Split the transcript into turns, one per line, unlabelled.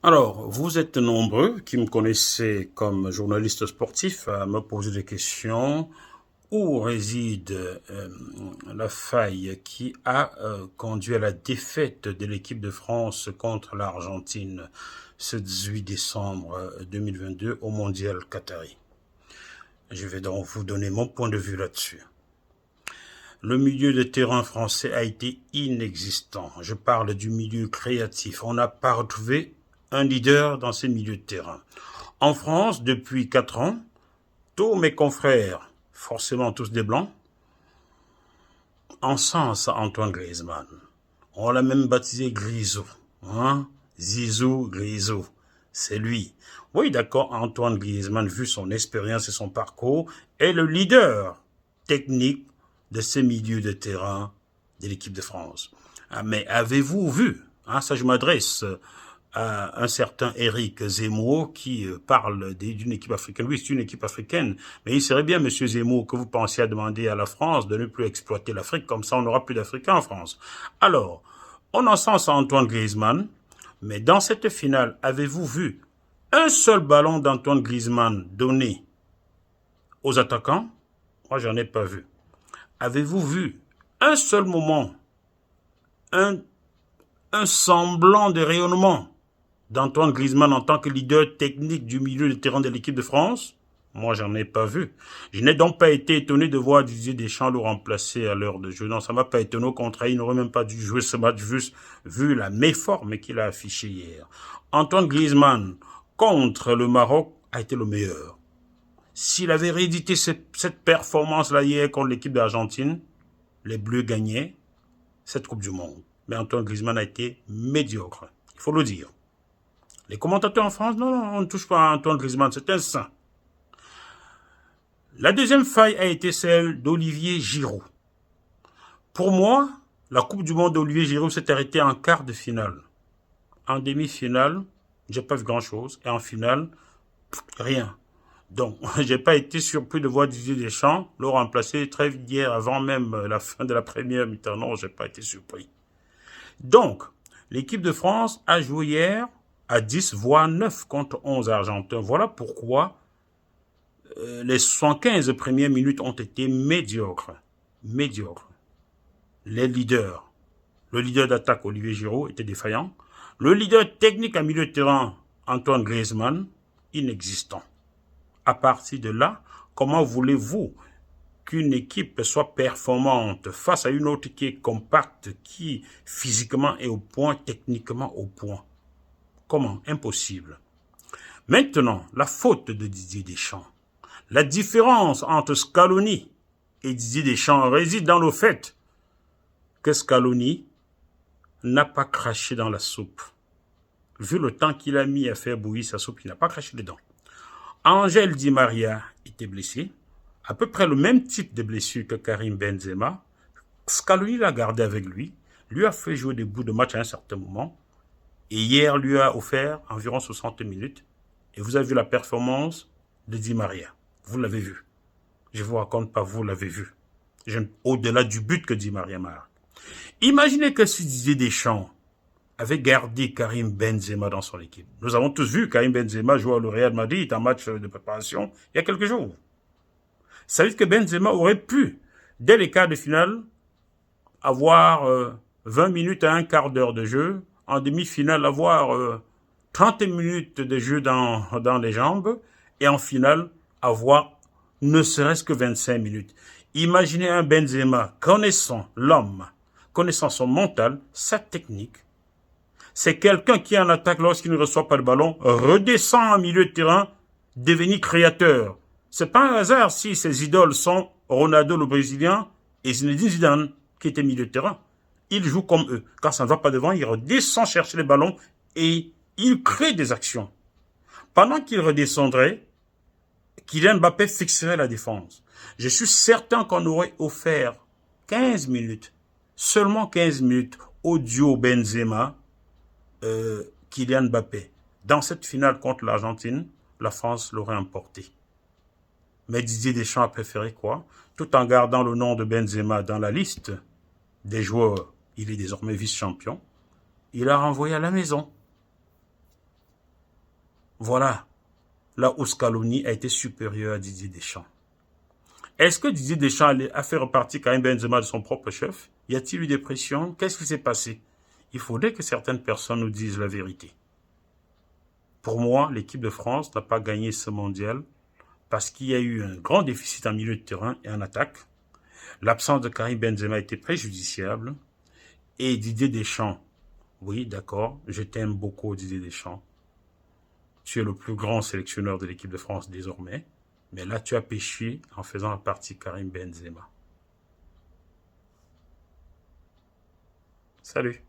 Alors, vous êtes nombreux qui me connaissez comme journaliste sportif à me poser des questions. Où réside la faille qui a conduit à la défaite de l'équipe de France contre l'Argentine ce 18 décembre 2022 au Mondial Qatari? Je vais donc vous donner mon point de vue là-dessus. Le milieu de terrain français a été inexistant. Je parle du milieu créatif. On n'a pas retrouvé un leader dans ces milieux de terrain. En France, depuis 4 ans, tous mes confrères, forcément tous des blancs, encensent Antoine Griezmann. On l'a même baptisé Grisou. Zizou, Grisou. C'est lui. Oui, d'accord, Antoine Griezmann, vu son expérience et son parcours, est le leader technique de ces milieux de terrain de l'équipe de France. Mais avez-vous vu, ça je m'adresse à un certain Éric Zemmour qui parle d'une équipe africaine. Oui, c'est une équipe africaine, mais il serait bien, monsieur Zemmour, que vous pensiez à demander à la France de ne plus exploiter l'Afrique, comme ça on n'aura plus d'Africains en France. Alors, on encense Antoine Griezmann, mais dans cette finale, avez-vous vu un seul ballon d'Antoine Griezmann donné aux attaquants? Moi, j'en ai pas vu. Avez-vous vu un seul moment, un semblant de rayonnement d'Antoine Griezmann en tant que leader technique du milieu de terrain de l'équipe de France? Moi, j'en ai pas vu. Je n'ai donc pas été étonné de voir Didier Deschamps le remplacer à l'heure de jeu. Non, ça m'a pas étonné. Au contraire, il n'aurait même pas dû jouer ce match vu la méforme qu'il a affichée hier. Antoine Griezmann, contre le Maroc, a été le meilleur. S'il avait réédité cette performance-là hier contre l'équipe d'Argentine, les Bleus gagnaient cette Coupe du Monde. Mais Antoine Griezmann a été médiocre. Il faut le dire. Les commentateurs en France, non, on ne touche pas à Antoine Griezmann, c'est un saint. La deuxième faille a été celle d'Olivier Giroud. Pour moi, la Coupe du Monde d'Olivier Giroud s'est arrêtée en quart de finale. En demi-finale, j'ai pas vu grand-chose. Et en finale, rien. Donc, j'ai pas été surpris de voir Didier Deschamps le remplacer très vite hier, avant même la fin de la première mi-temps. Non, j'ai pas été surpris. Donc, l'équipe de France a joué hier à 10, voire 9 contre 11 Argentins. Voilà pourquoi les 75 premières minutes ont été médiocres. Médiocres. Les leaders. Le leader d'attaque, Olivier Giroud, était défaillant. Le leader technique à milieu de terrain, Antoine Griezmann, inexistant. À partir de là, comment voulez-vous qu'une équipe soit performante face à une autre qui est compacte, qui physiquement est au point, techniquement au point? Comment? Impossible. Maintenant, la faute de Didier Deschamps. La différence entre Scaloni et Didier Deschamps réside dans le fait que Scaloni n'a pas craché dans la soupe. Vu le temps qu'il a mis à faire bouillir sa soupe, il n'a pas craché dedans. Angel Di Maria était blessé, à peu près le même type de blessure que Karim Benzema. Scaloni l'a gardé avec lui a fait jouer des bouts de match à un certain moment, et hier lui a offert environ 60 minutes, et vous avez vu la performance de Di Maria. Vous l'avez vu. Je ne vous raconte pas, vous l'avez vu. Au-delà du but que Di Maria marque. Imaginez que si Didier Deschamps avait gardé Karim Benzema dans son équipe. Nous avons tous vu Karim Benzema jouer au Real Madrid en match de préparation il y a quelques jours. Ça veut dire que Benzema aurait pu, dès les quarts de finale, avoir 20 minutes à un quart d'heure de jeu, en demi-finale avoir 30 minutes de jeu dans les jambes, et en finale avoir ne serait-ce que 25 minutes. Imaginez un Benzema connaissant l'homme, connaissant son mental, sa technique. C'est quelqu'un qui en attaque lorsqu'il ne reçoit pas le ballon, redescend en milieu de terrain, devenir créateur. C'est pas un hasard si ses idoles sont Ronaldo le Brésilien et Zinedine Zidane qui était milieu de terrain. Il joue comme eux. Quand ça ne va pas devant, il redescend chercher les ballons et il crée des actions. Pendant qu'il redescendrait, Kylian Mbappé fixerait la défense. Je suis certain qu'on aurait offert 15 minutes, seulement 15 minutes au duo Benzema, Kylian Mbappé. Dans cette finale contre l'Argentine, la France l'aurait emporté. Mais Didier Deschamps a préféré quoi? Tout en gardant le nom de Benzema dans la liste des joueurs, il est désormais vice-champion, il a renvoyé à la maison. Voilà là où Scaloni a été supérieur à Didier Deschamps. Est-ce que Didier Deschamps a fait repartir Karim Benzema de son propre chef? Y a-t-il eu des pressions? Qu'est-ce qui s'est passé? Il faudrait que certaines personnes nous disent la vérité. Pour moi, l'équipe de France n'a pas gagné ce mondial parce qu'il y a eu un grand déficit en milieu de terrain et en attaque. L'absence de Karim Benzema était préjudiciable. Et Didier Deschamps, oui, d'accord, je t'aime beaucoup Didier Deschamps. Tu es le plus grand sélectionneur de l'équipe de France désormais. Mais là, tu as péché en faisant partie Karim Benzema. Salut.